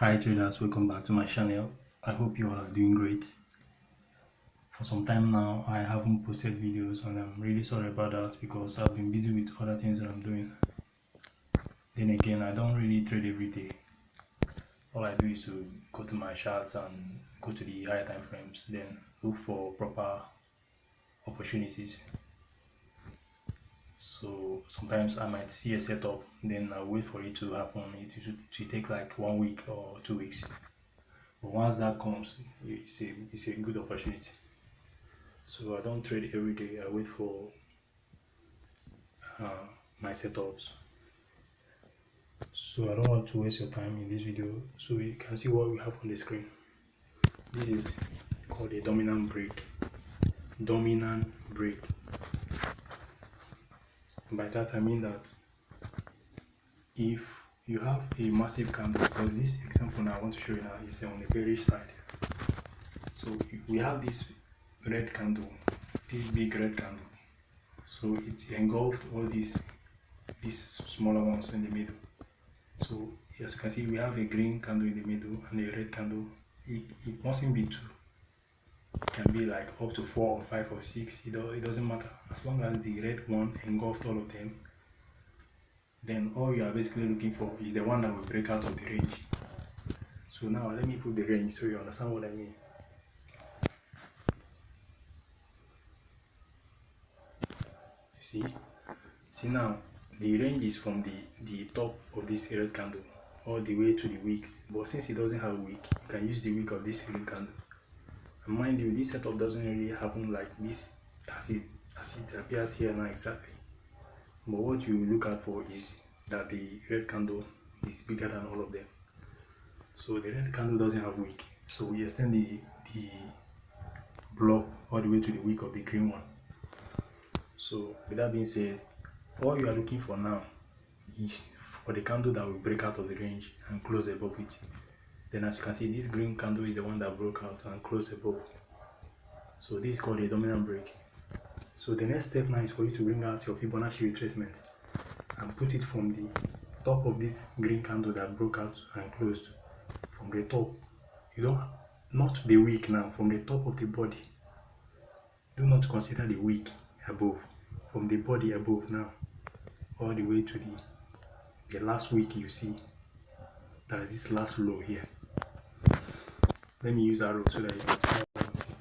Hi traders, welcome back to my channel. I hope you all are doing great. For some time now, I haven't posted videos and I'm really sorry about that because I've been busy with other things that I'm doing. Then again, I don't really trade every day. All I do is to go to my charts and go to the higher time frames, then look for proper opportunities. So sometimes I might see a setup, then I'll wait for it to happen. It will take like 1 week or 2 weeks. But once that comes, it's a good opportunity. So I don't trade every day. I wait for my setups. So I don't want to waste your time in this video. So you can see what we have on the screen. This is called a dominant break. Dominant break. By that I mean that if you have a massive candle, because this example now I want to show you now is on the bearish side. So we have this red candle, this big red candle. So it engulfed all these smaller ones in the middle. So as you can see, we have a green candle in the middle and a red candle. It mustn't be two. It can be like up to 4 or 5 or 6. It doesn't matter. As long as the red one engulfed all of them, then all you are basically looking for is the one that will break out of the range. So now let me put the range so you understand what I mean. You see now, the range is from the top of this red candle all the way to the wicks, but since it doesn't have wick, you can use the wick of this red candle. And mind you, this setup doesn't really happen like this as it appears here now exactly. But what you look out for is that the red candle is bigger than all of them. So the red candle doesn't have wick, so we extend the block all the way to the wick of the green one. So with that being said, all you are looking for now is for the candle that will break out of the range and close above it. Then as you can see, this green candle is the one that broke out and closed above. So this is called a dominant break. So the next step now is for you to bring out your Fibonacci retracement and put it from the top of this green candle that broke out and closed. From the top, not the wick now, from the top of the body. Do not consider the wick above. From the body above now, all the way to the last wick you see. That is this last low here. Let me use arrow so that you can see what I'm saying.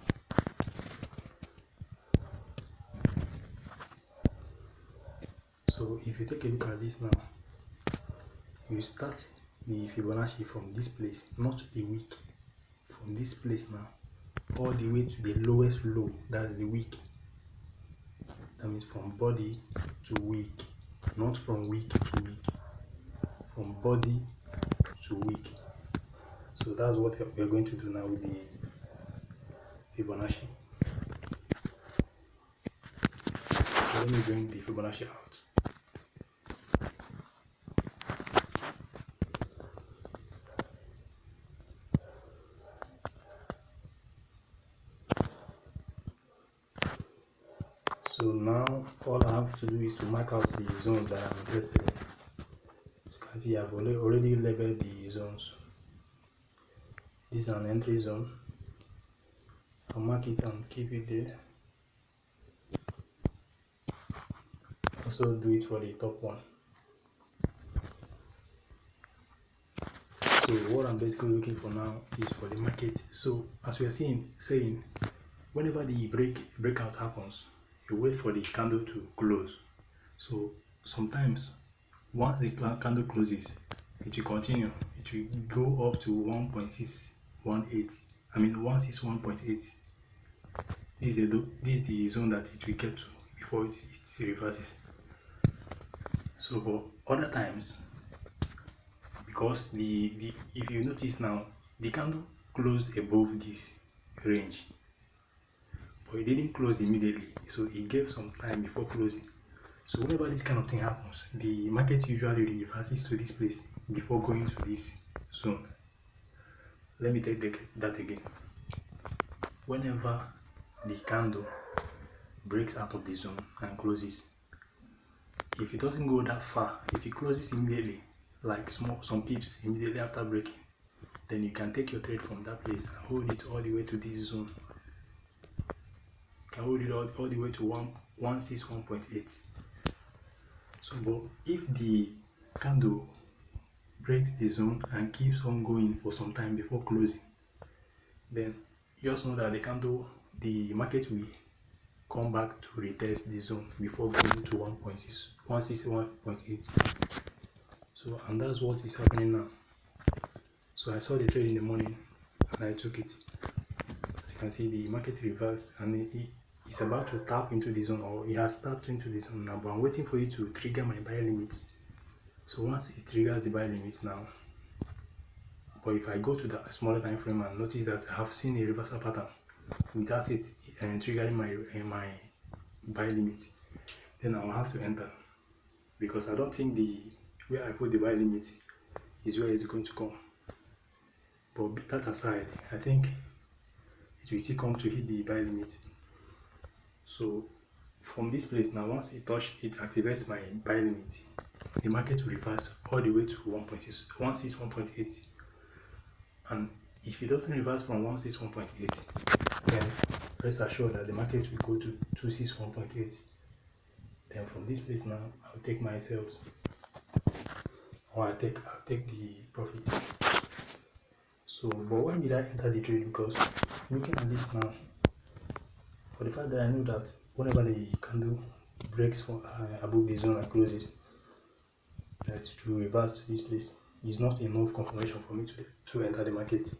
So if you take a look at this now, you start the Fibonacci from this place, not the wick. From this place now, all the way to the lowest low, that is the wick. That means from body to wick, not from wick to wick. From body to wick. So that's what we are going to do now with the Fibonacci. So let me bring the Fibonacci out. So now all I have to do is to mark out the zones that I'm interested in. As you can see, I've already labeled the zones. This is an entry zone. I'll mark it and keep it there. Also do it for the top one. So what I'm basically looking for now is for the market. So as we are saying, whenever the breakout happens, you wait for the candle to close. So sometimes once the candle closes, it will continue. It will go up to 1.618. I mean 161.8. This is the zone that it will get to before it reverses. So but other times, because if you notice now, the candle closed above this range, but it didn't close immediately, so it gave some time before closing. So whenever this kind of thing happens, the market usually reverses to this place before going to this zone. Let me take that again. Whenever the candle breaks out of the zone and closes, if it doesn't go that far, if it closes immediately, like some pips immediately after breaking, Then you can take your trade from that place and hold it all the way to this zone. You can hold it all the way to 161.8. So, but if the candle breaks the zone and keeps on going for some time before closing, then just know that the market will come back to retest the zone before going to 161.8. So, and that's what is happening now. So I saw the trade in the morning and I took it. As you can see, the market reversed and it's about to tap into the zone, or it has tapped into the zone now, but I'm waiting for it to trigger my buy limits. So once it triggers the buy limits now, but if I go to the smaller time frame and notice that I have seen a reversal pattern without it triggering my buy limit, then I'll have to enter, because I don't think the where I put the buy limit is where it's going to come. But that aside, I think it will still come to hit the buy limit. So from this place now, once it activates my buy limit, the market will reverse all the way to 161.8. And if it doesn't reverse from 161.8, then rest assured that the market will go to 261.8. Then from this place now, I'll take my sales, or I'll take the profit. So, but why did I enter the trade? Because looking at this now, for the fact that I know that whenever the candle breaks above the zone and closes, that to reverse to this place is not enough confirmation for me to enter the market.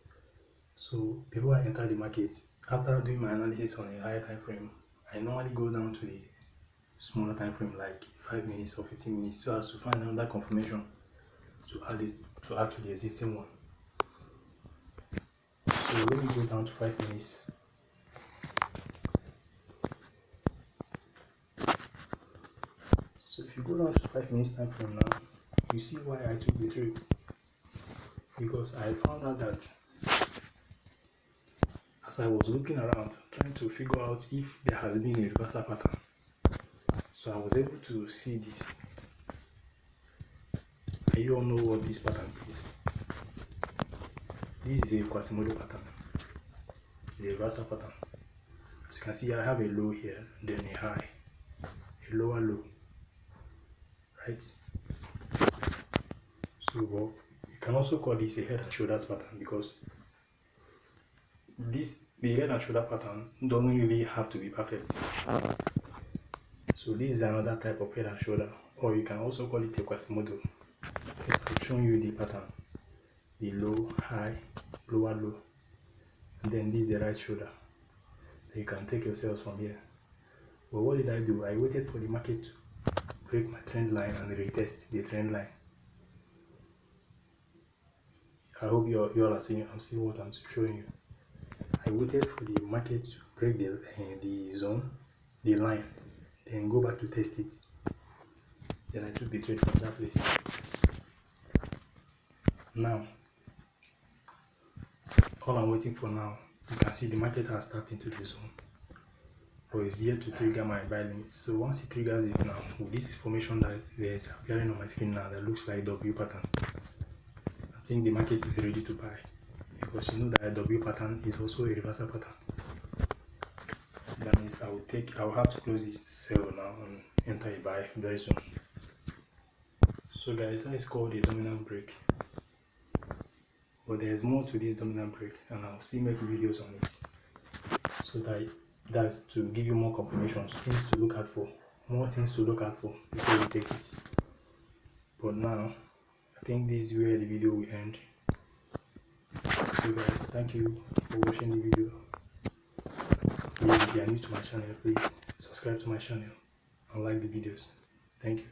So before I enter the market, after doing my analysis on a higher time frame, I normally go down to the smaller time frame, like 5 minutes or 15 minutes, so as to find another confirmation to add to the existing one. So let me go down to 5 minutes. So if you go down to 5 minutes time frame now, you see why I took the trade. Because I found out that as I was looking around trying to figure out if there has been a reversal pattern, so I was able to see this. And you all know what this pattern is. This is a Quasimodo pattern. It's a reversal pattern. As you can see, I have a low here, then a high, a lower low, right? So you can also call this a head and shoulders pattern, because the head and shoulder pattern doesn't really have to be perfect. So this is another type of head and shoulder, or you can also call it a Quasimodo. Since I've shown you the pattern, the low, high, lower low, and then this is the right shoulder. Then you can take your sales from here. But what did I do? I waited for the market to break my trend line and retest the trend line. I hope you all are seeing. I'm seeing what I'm showing you. I waited for the market to break the zone, the line, then go back to test it. Then I took the trade from that place. Now, all I'm waiting for now, you can see the market has tapped into the zone, but it's yet to trigger my buy limits. So once it triggers it now, with this formation that is appearing on my screen now, that looks like W pattern, I think the market is ready to buy, because you know that a W pattern is also a reversal pattern. That means I'll have to close this sell now and enter a buy very soon. So guys, that is called a dominant break. But there's more to this dominant break, and I'll still make videos on it. So that's to give you more confirmations, things to look out for, more things to look out for before you take it. But now, I think this is where the video will end. So guys, thank you for watching the video. If you are new to my channel, please subscribe to my channel and like the videos. Thank you.